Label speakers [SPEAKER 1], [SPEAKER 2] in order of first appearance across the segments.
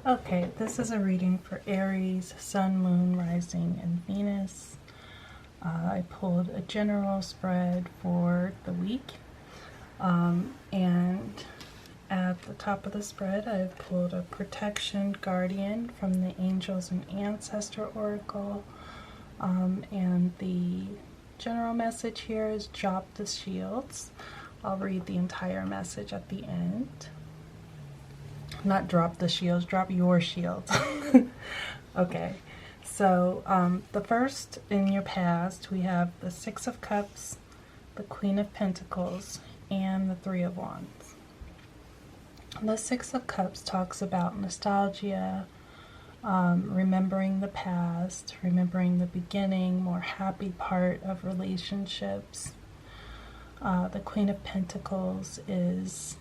[SPEAKER 1] Okay, this is a reading for Aries, Sun, Moon, Rising, and Venus. I pulled a general spread for the week, and at the top of the spread I pulled a Protection Guardian from the Angels and Ancestor Oracle, and the general message here is drop the shields. I'll read the entire message at the end. Not drop the shields, drop your shields. Okay, so the first in your past, we have the Six of Cups, the Queen of Pentacles, and the Three of Wands. The Six of Cups talks about nostalgia, remembering the past, remembering the beginning, more happy part of relationships. The Queen of Pentacles is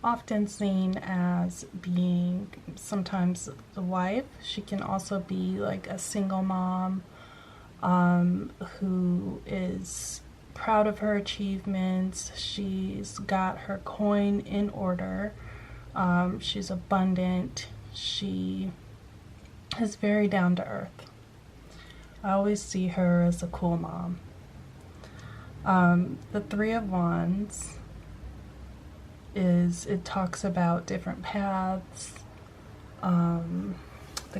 [SPEAKER 1] often seen as being sometimes the wife. She can also be like a single mom who is proud of her achievements. She's got her coin in order. She's abundant. She is very down to earth. I always see her as a cool mom. The Three of Wands it talks about different paths. The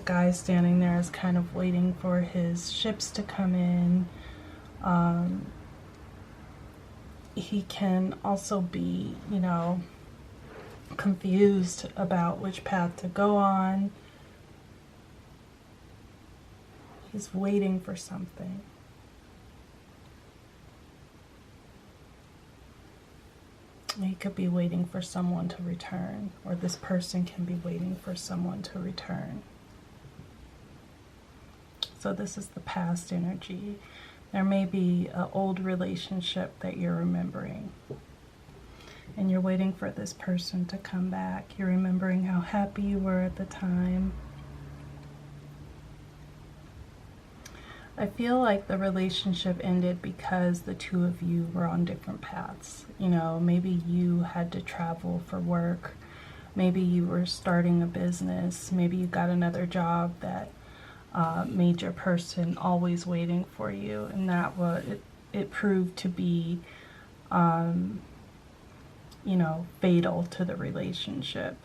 [SPEAKER 1] guy standing there is kind of waiting for his ships to come in. He can also be, confused about which path to go on. He's waiting for something. He could be waiting for someone to return, or this person can be waiting for someone to return. So this is the past energy. There may be an old relationship that you're remembering, and you're waiting for this person to come back. You're remembering how happy you were at the time. I feel like the relationship ended because the two of you were on different paths. Maybe you had to travel for work. Maybe you were starting a business. Maybe you got another job that made your person always waiting for you. And that it proved to be, fatal to the relationship.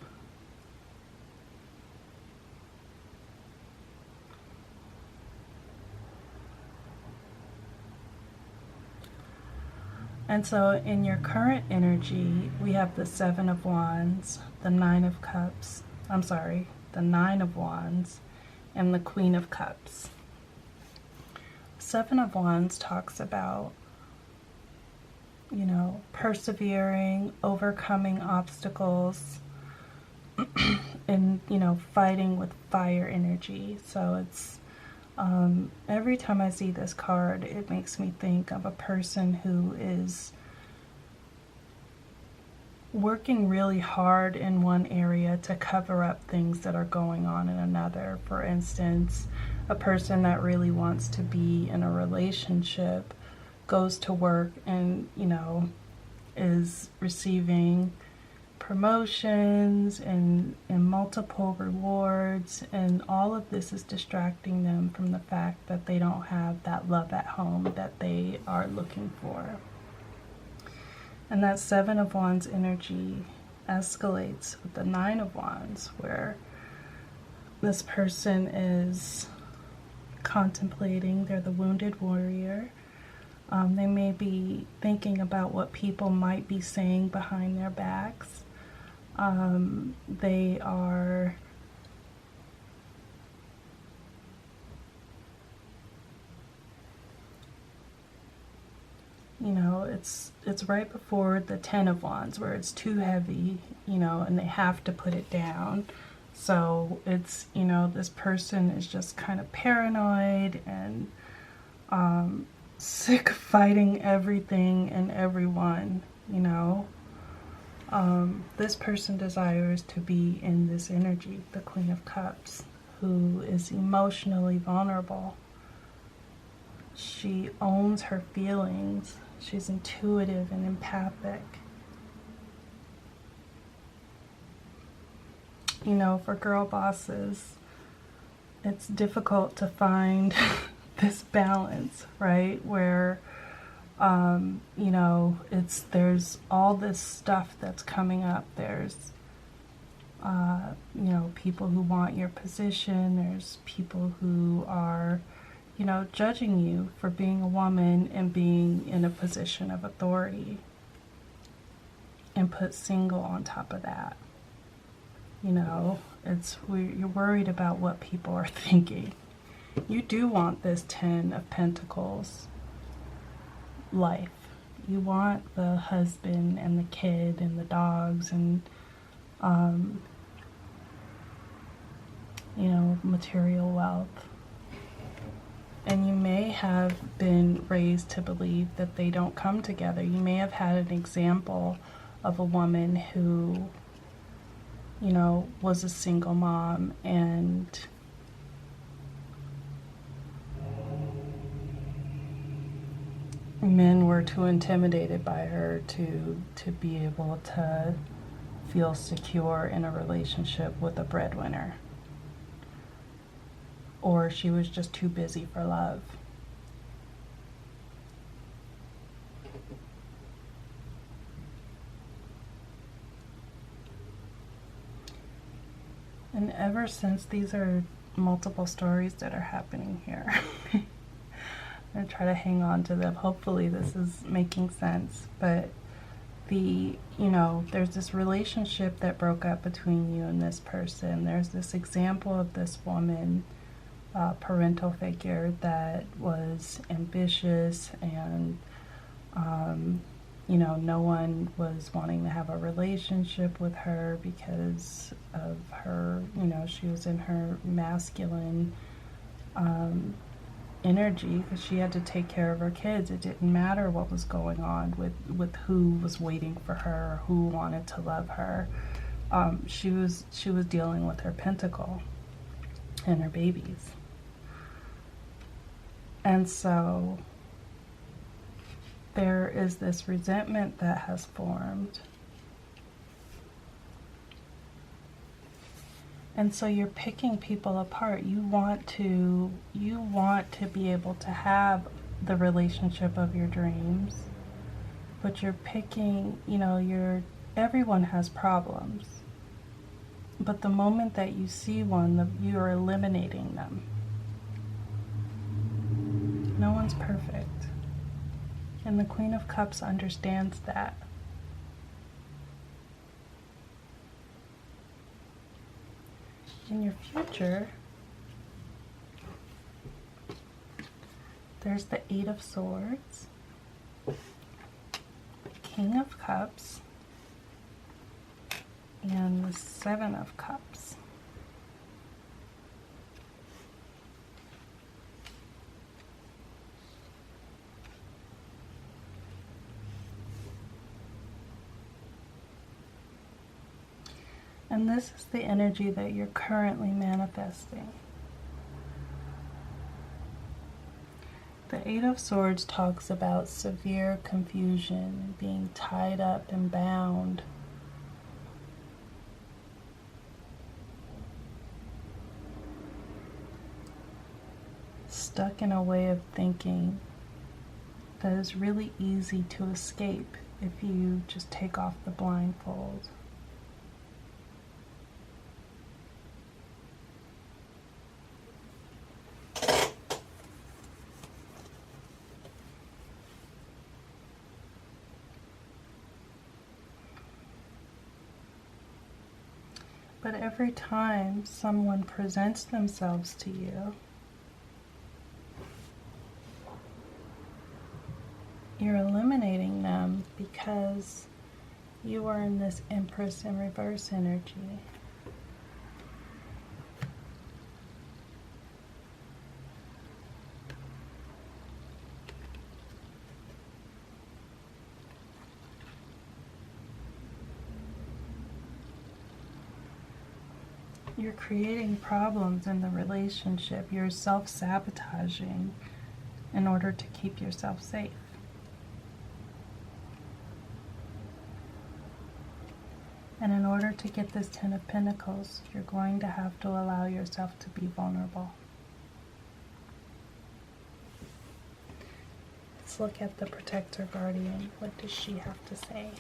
[SPEAKER 1] And so in your current energy, we have the Seven of Wands, the Nine of Cups, the Nine of Wands, and the Queen of Cups. Seven of Wands talks about, persevering, overcoming obstacles, and, fighting with fire energy. So it's, every time I see this card, it makes me think of a person who is working really hard in one area to cover up things that are going on in another. For instance, a person that really wants to be in a relationship goes to work and, is receiving promotions and multiple rewards, and all of this is distracting them from the fact that they don't have that love at home that they are looking for. And that Seven of Wands energy escalates with the Nine of Wands, where this person is contemplating. They're the wounded warrior. They may be thinking about what people might be saying behind their backs. They are it's right before the Ten of Wands, where it's too heavy, and they have to put it down. So it's, this person is just kind of paranoid and sick of fighting everything and everyone, This person desires to be in this energy, the Queen of Cups, who is emotionally vulnerable. She owns her feelings. She's intuitive and empathic. you know, for girl bosses, it's difficult to find this balance, right? Where, you know, there's all this stuff that's coming up. There's, you know, people who want your position. There's people who are, you know, judging you for being a woman and being in a position of authority. And put single on top of that. You know, you're worried about what people are thinking. You do want this 10 of Pentacles life. You want the husband and the kid and the dogs and, you know, material wealth. And you may have been raised to believe that they don't come together. You may have had an example of a woman who, you know, was a single mom, and men were too intimidated by her to be able to feel secure in a relationship with a breadwinner. Or she was just too busy for love. And ever since, these are multiple stories that are happening here. I'm going to try to hang on to them. Hopefully this is making sense. But you know, there's this relationship that broke up between you and this person. There's this example of this woman, parental figure, that was ambitious and, you know, no one was wanting to have a relationship with her because of her, you know, she was in her masculine energy because she had to take care of her kids. It didn't matter what was going on with who was waiting for her, who wanted to love her. She was dealing with her pentacle and her babies. And so there is this resentment that has formed. And so you're picking people apart. You want to be able to have the relationship of your dreams, but you're picking, you know, everyone has problems. But the moment that you see one, you're eliminating them. No one's perfect. And the Queen of Cups understands that. In your future, there's the Eight of Swords, King of Cups, and the Seven of Cups. And this is the energy that you're currently manifesting. The Eight of Swords talks about severe confusion, being tied up and bound. Stuck in a way of thinking that is really easy to escape if you just take off the blindfold. But every time someone presents themselves to you, you're eliminating them because you are in this Empress in reverse energy. You're creating problems in the relationship. You're self-sabotaging in order to keep yourself safe. And in order to get this Ten of Pentacles, you're going to have to allow yourself to be vulnerable. Let's look at the Protector Guardian. What does she have to say?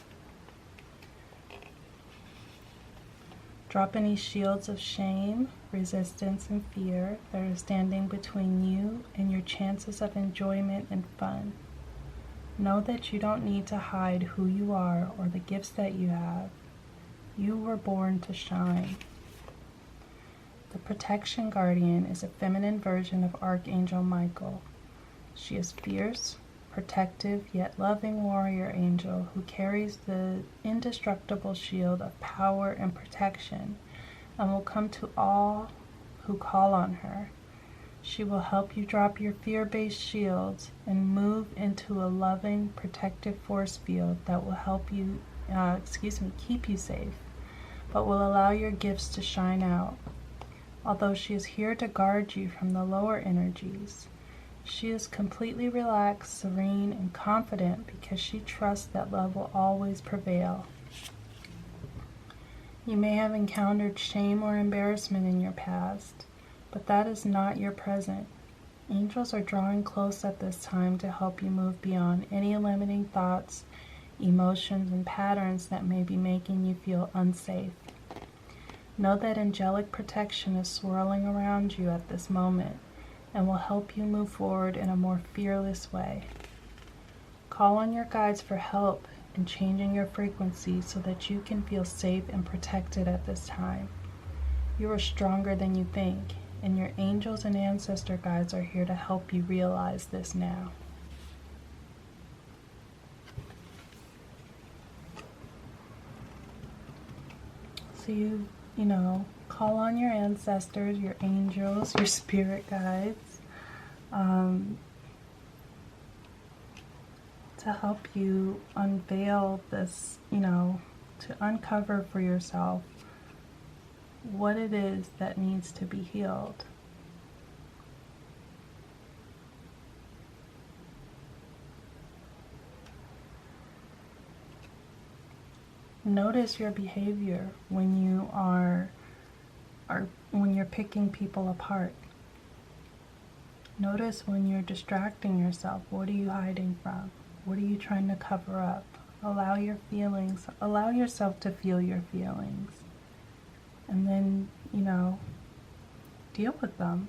[SPEAKER 1] Drop any shields of shame, resistance, and fear that are standing between you and your chances of enjoyment and fun. Know that you don't need to hide who you are or the gifts that you have. You were born to shine. The Protection Guardian is a feminine version of Archangel Michael. She is fierce, protective, yet loving warrior angel who carries the indestructible shield of power and protection and will come to all who call on her. She will help you drop your fear-based shields and move into a loving, protective force field that will help you, keep you safe, but will allow your gifts to shine out. Although she is here to guard you from the lower energies, she is completely relaxed, serene, and confident because she trusts that love will always prevail. You may have encountered shame or embarrassment in your past, but that is not your present. Angels are drawing close at this time to help you move beyond any limiting thoughts, emotions, and patterns that may be making you feel unsafe. Know that angelic protection is swirling around you at this moment and will help you move forward in a more fearless way. Call on your guides for help in changing your frequency so that you can feel safe and protected at this time. You are stronger than you think, and your angels and ancestor guides are here to help you realize this now. So you know, call on your ancestors, your angels, your spirit guides, to help you unveil this, to uncover for yourself what it is that needs to be healed. Notice your behavior when you when you're picking people apart. Notice when you're distracting yourself. What are you hiding from? What are you trying to cover up? Allow your feelings, allow yourself to feel your feelings. And then, deal with them.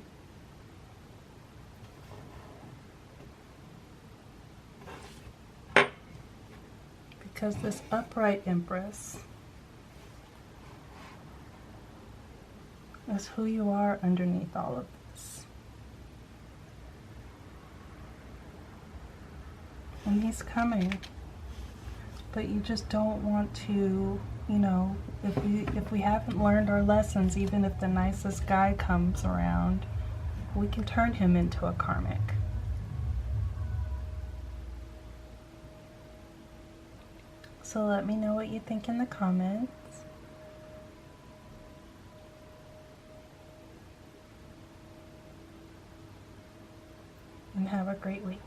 [SPEAKER 1] Because this upright Empress is who you are underneath all of this. And he's coming. But you just don't want to, if we haven't learned our lessons, even if the nicest guy comes around, we can turn him into a karmic. So let me know what you think in the comments. And have a great week.